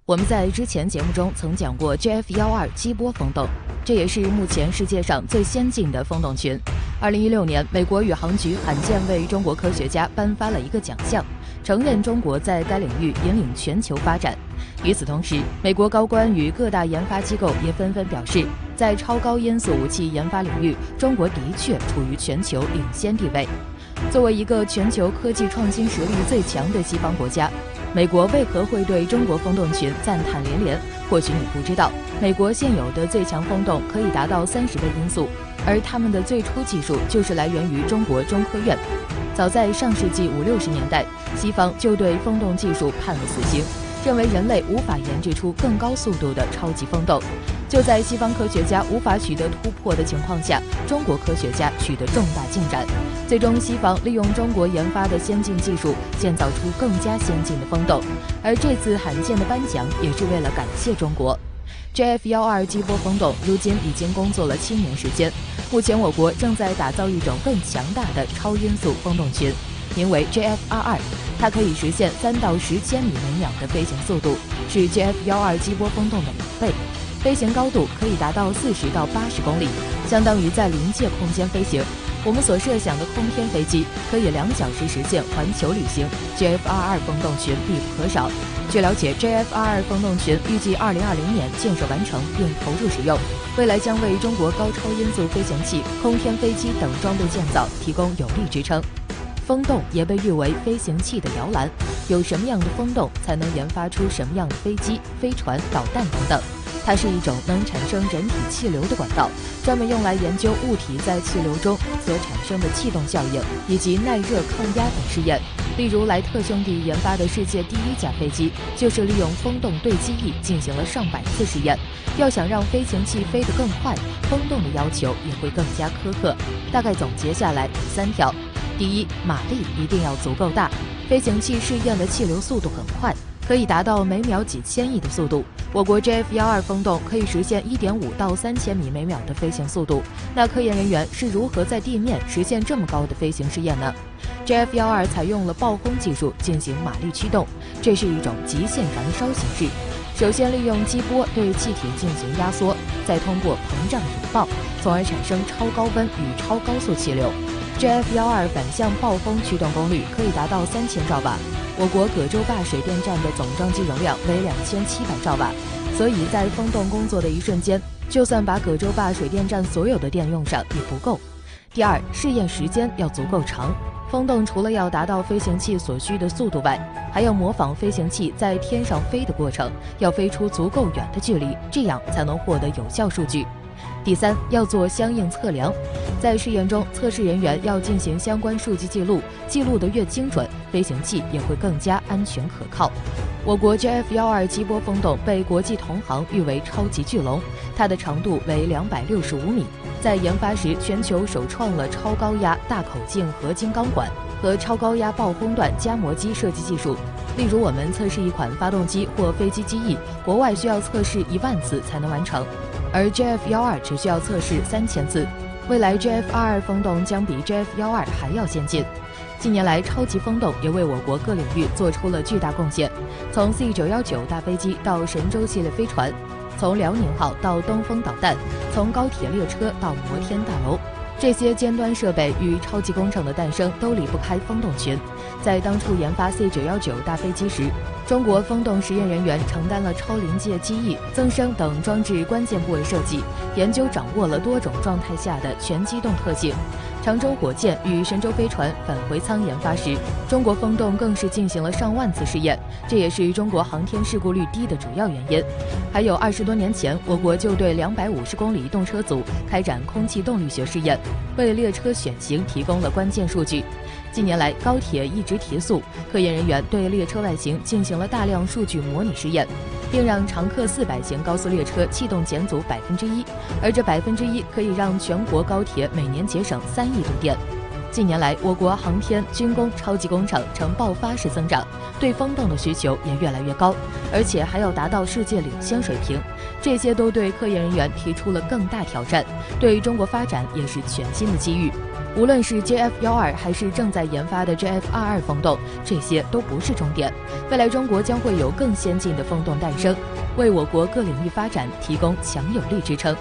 我们在之前节目中曾讲过 JF-12激波风洞，这也是目前世界上最先进的风洞群。2016年，美国宇航局罕见为中国科学家颁发了一个奖项，承认中国在该领域引领全球发展。与此同时，美国高官与各大研发机构也纷纷表示，在超高音速武器研发领域，中国的确处于全球领先地位。作为一个全球科技创新实力最强的西方国家，美国为何会对中国风洞群赞叹连连？或许你不知道，美国现有的最强风洞可以达到30倍音速，而他们的最初技术就是来源于中国中科院。早在上世纪50、60年代，西方就对风洞技术判了死刑，认为人类无法研制出更高速度的超级风洞。就在西方科学家无法取得突破的情况下，中国科学家取得重大进展，最终西方利用中国研发的先进技术建造出更加先进的风洞，而这次罕见的颁奖也是为了感谢中国。JF-12激波风洞如今已经工作了7年时间，目前我国正在打造一种更强大的超音速风洞群，名为 JF-22， 它可以实现3到10千米每秒的飞行速度，是 JF-12激波风洞的2倍。飞行高度可以达到40到80公里，相当于在临界空间飞行。我们所设想的空天飞机可以2小时实现环球旅行， JF-22风洞群必不可少。据了解， JF-22风洞群预计2020年建设完成并投入使用，未来将为中国高超音速飞行器、空天飞机等装备建造提供有力支撑。风洞也被誉为飞行器的摇篮，有什么样的风洞才能研发出什么样的飞机、飞船、导弹等等。它是一种能产生人体气流的管道，专门用来研究物体在气流中所产生的气动效应以及耐热抗压等试验。例如莱特兄弟研发的世界第1架飞机，就是利用风洞对机翼进行了上百次试验。要想让飞行器飞得更快，风洞的要求也会更加苛刻。大概总结下来3条：第一，马力一定要足够大，飞行器试验的气流速度很快，可以达到每秒几千亿的速度。我国 JF-12风洞可以实现1.5到3千米每秒的飞行速度。那科研人员是如何在地面实现这么高的飞行试验呢？ JF-12采用了爆轰技术进行马力驱动，这是一种极限燃烧形式。首先利用激波对气体进行压缩，再通过膨胀引爆，从而产生超高温与超高速气流。JF-12反向暴风驱动功率可以达到3000兆瓦。我国葛洲坝水电站的总装机容量为2700兆瓦，所以在风洞工作的一瞬间，就算把葛洲坝水电站所有的电用上也不够。第二，试验时间要足够长。风洞除了要达到飞行器所需的速度外，还要模仿飞行器在天上飞的过程，要飞出足够远的距离，这样才能获得有效数据。第三，要做相应测量。在试验中，测试人员要进行相关数据记录，记录得越精准，飞行器也会更加安全可靠。我国 JF-12激波风洞被国际同行誉为超级巨龙，它的长度为265米。在研发时，全球首创了超高压大口径合金钢管和超高压爆轰段夹膜机设计技术。例如，我们测试一款发动机或飞机机翼，国外需要测试10000次才能完成，而 JF-12只需要测试3000次。未来 JF-22风洞将比 JF-12还要先进。近年来，超级风洞也为我国各领域做出了巨大贡献，从 C919大飞机到神舟系列飞船，从辽宁号到东风导弹，从高铁列车到摩天大楼，这些尖端设备与超级工程的诞生都离不开风洞群。在当初研发 C919大飞机时，中国风洞实验人员承担了超临界机翼、增声等装置关键部位设计，研究掌握了多种状态下的全机动特性。长征火箭与神舟飞船返回舱研发时，中国风洞更是进行了上万次试验，这也是中国航天事故率低的主要原因。还有20多年前，我国就对250公里动车组开展空气动力学试验，为列车选型提供了关键数据。近年来，高铁一直提速，科研人员对列车外形进行了大量数据模拟试验，并让常客400型高速列车气动减阻1%，而这1%可以让全国高铁每年节省3亿度电。近年来，我国航天、军工、超级工程呈爆发式增长，对风洞的需求也越来越高，而且还要达到世界领先水平。这些都对科研人员提出了更大挑战，对中国发展也是全新的机遇。无论是 JF-12还是正在研发的 JF-22风洞，这些都不是终点。未来中国将会有更先进的风洞诞生，为我国各领域发展提供强有力支撑。